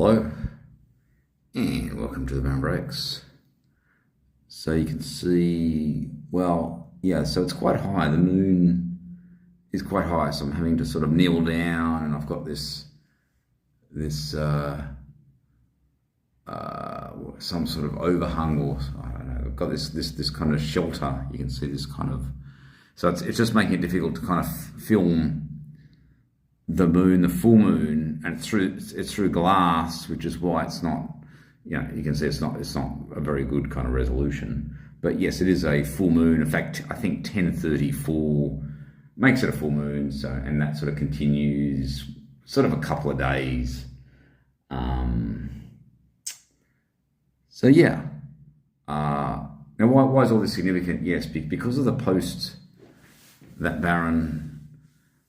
Hello, and welcome to the Baron Breaks. So you can see, well, yeah, so it's quite high. The moon is quite high, so I'm having to sort of kneel down, and I've got some sort of overhang, or I don't know. I've got this kind of shelter. You can see this kind of, so it's just making it difficult to kind of film the moon, the full moon, and it's through glass, which is why it's not, you can see it's not a very good kind of resolution. But yes, it is a full moon. In fact, I think 10:34 makes it a full moon. So, and that sort of continues sort of a couple of days. So yeah. Now, why is all this significant? Yes, because of the post that Baron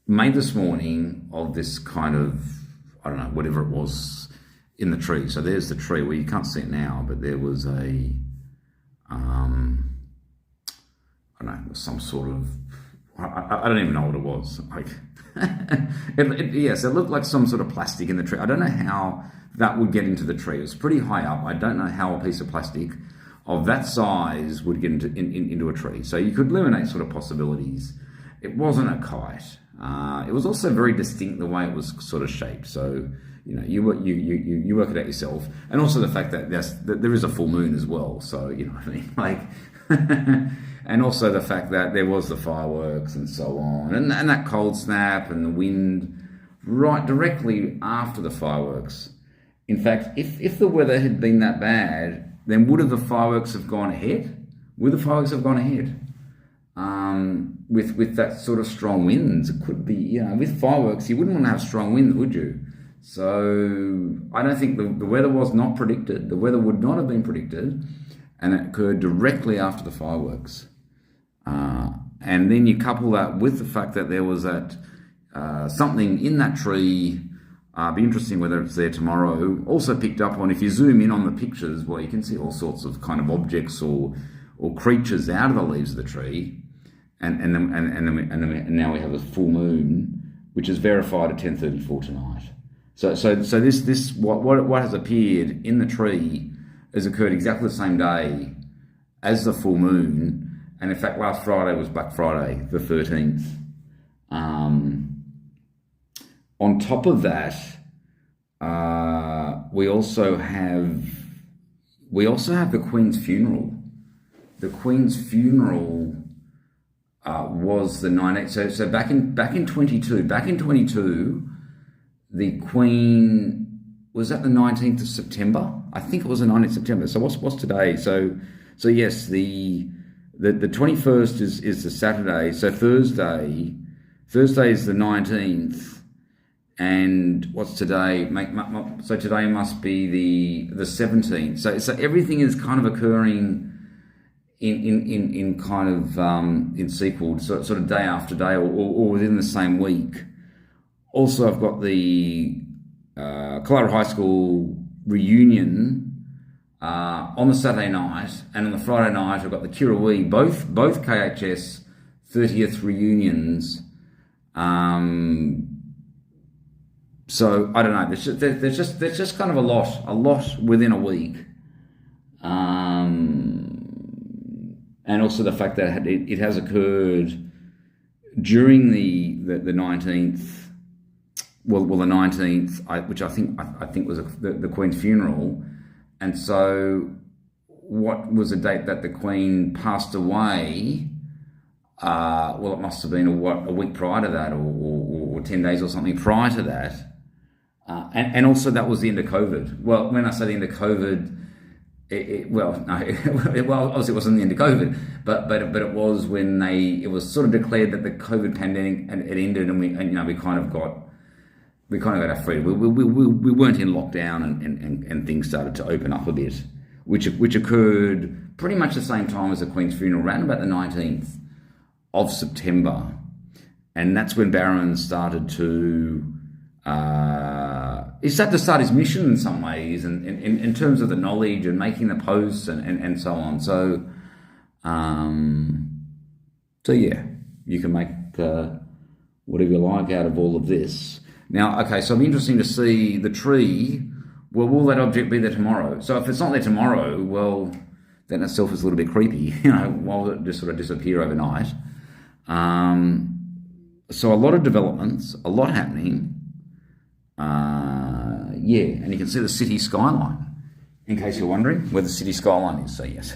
made this morning of this kind of, I don't know, whatever it was in the tree. So there's the tree. Well, you can't see it now, but there was a, I don't know, some sort of, I don't even know what it was. Like, yes, it looked like some sort of plastic in the tree. I don't know how that would get into the tree. It was pretty high up. I don't know how a piece of plastic of that size would get into a tree. So you could eliminate sort of possibilities. It wasn't a kite. It was also very distinct the way it was sort of shaped. So you work it out yourself, and also the fact that there is a full moon as well. So you know what I mean, like, and also the fact that there was the fireworks and so on, and that cold snap and the wind right directly after the fireworks. In fact, if the weather had been that bad, then would the fireworks have gone ahead? Would the fireworks have gone ahead? With that sort of strong winds, it could be, with fireworks, you wouldn't want to have strong winds, would you? So I don't think the weather was not predicted. The weather would not have been predicted, and it occurred directly after the fireworks. And then you couple that with the fact that there was that something in that tree. Be interesting whether it's there tomorrow. Also picked up on, if you zoom in on the pictures, well, you can see all sorts of kind of objects or creatures out of the leaves of the tree. And now we have a full moon, which is verified at 10:34 tonight. So this what has appeared in the tree has occurred exactly the same day as the full moon, and in fact last Friday was Black Friday, the 13th. On top of that, we also have the Queen's funeral. The Queen's funeral was the 19th. So back in 22, the Queen was at the 19th of September. I think it was the 19th of September. So what's today? So yes, the 21st is the Saturday. So Thursday is the 19th. And what's today? So today must be the 17th. So everything is kind of occurring in kind of in sequel, sort of day after day, or within the same week. Also, I've got the Colorado High School reunion on the Saturday night, and on the Friday night I've got the Kirrawee, both KHS 30th reunions. So I don't know. There's just kind of a lot within a week, and also the fact that it has occurred during the 19th. Well, the 19th, which I think was the Queen's funeral, and so what was the date that the Queen passed away? Well, it must have been a week prior to that, or 10 days or something prior to that. And also that was the end of COVID. Well, when I say the end of COVID, obviously it wasn't the end of COVID, but it was when it was sort of declared that the COVID pandemic had ended, and we kind of got our freedom. We weren't in lockdown, and things started to open up a bit, which occurred pretty much the same time as the Queen's funeral, around about the 19th of September, and that's when Baron started to. He started to start his mission in some ways, and in terms of the knowledge and making the posts and so on. So yeah, you can make whatever you like out of all of this. Now, okay, so it'll be interesting to see the tree Well, will that object be there tomorrow? So if it's not there tomorrow, well, that in itself is a little bit creepy. Why would it just sort of disappear overnight? So a lot of developments, a lot happening. And you can see the city skyline. In case you're wondering where the city skyline is, so yes,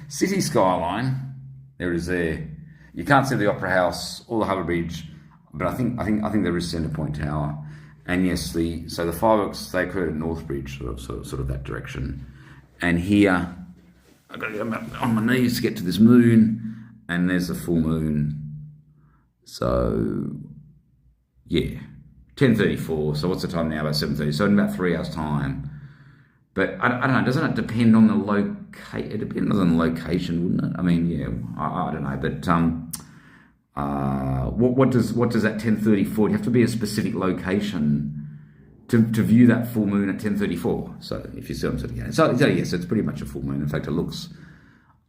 city skyline. There it is. There. You can't see the Opera House or the Harbour Bridge, but I think there is Centre Point Tower. And yes, the fireworks they occurred at Northbridge, sort of that direction. And here, I've got to get on my knees to get to this moon, and there's the full moon. So, yeah, 10:34. So what's the time now? About 7:30. So in about 3 hours' time. But I don't know. Doesn't it depend on the location? It depends on the location, wouldn't it? I mean, yeah, I don't know. But what does that 10:34? You have to be a specific location to view that full moon at 10:34. So if you see what I'm saying, so yes, it's pretty much a full moon. In fact, it looks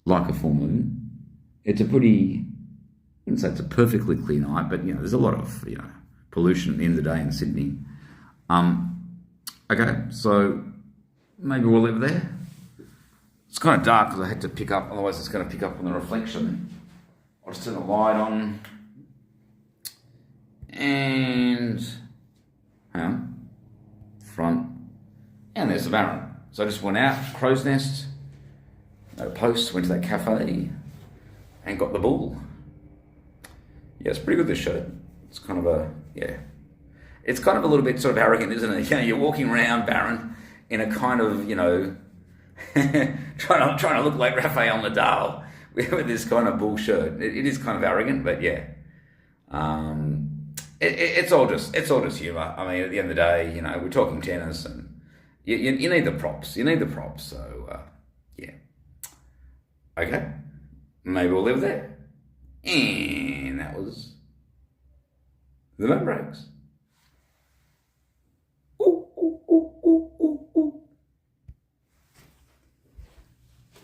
like a full moon. It's a pretty, I wouldn't say it's a perfectly clear night, but there's a lot of pollution at the end of the day in Sydney. Okay, so maybe we'll leave it there. It's kind of dark because I had to pick up, otherwise it's going to pick up on the reflection. I'll just turn the light on. And front. And there's the Baron. So I just went out, Crow's Nest, no post, went to that cafe and got the bull. Yeah, it's pretty good, this shirt. It's kind of it's kind of a little bit sort of arrogant, isn't it? You're walking around, Baron, in a kind of, trying to look like Rafael Nadal with this kind of bull shirt. It is kind of arrogant, but yeah. It's all just humour. I mean, at the end of the day, we're talking tennis, and you need the props. So yeah. Okay, maybe we'll leave it there. And that was the Moon Breaks.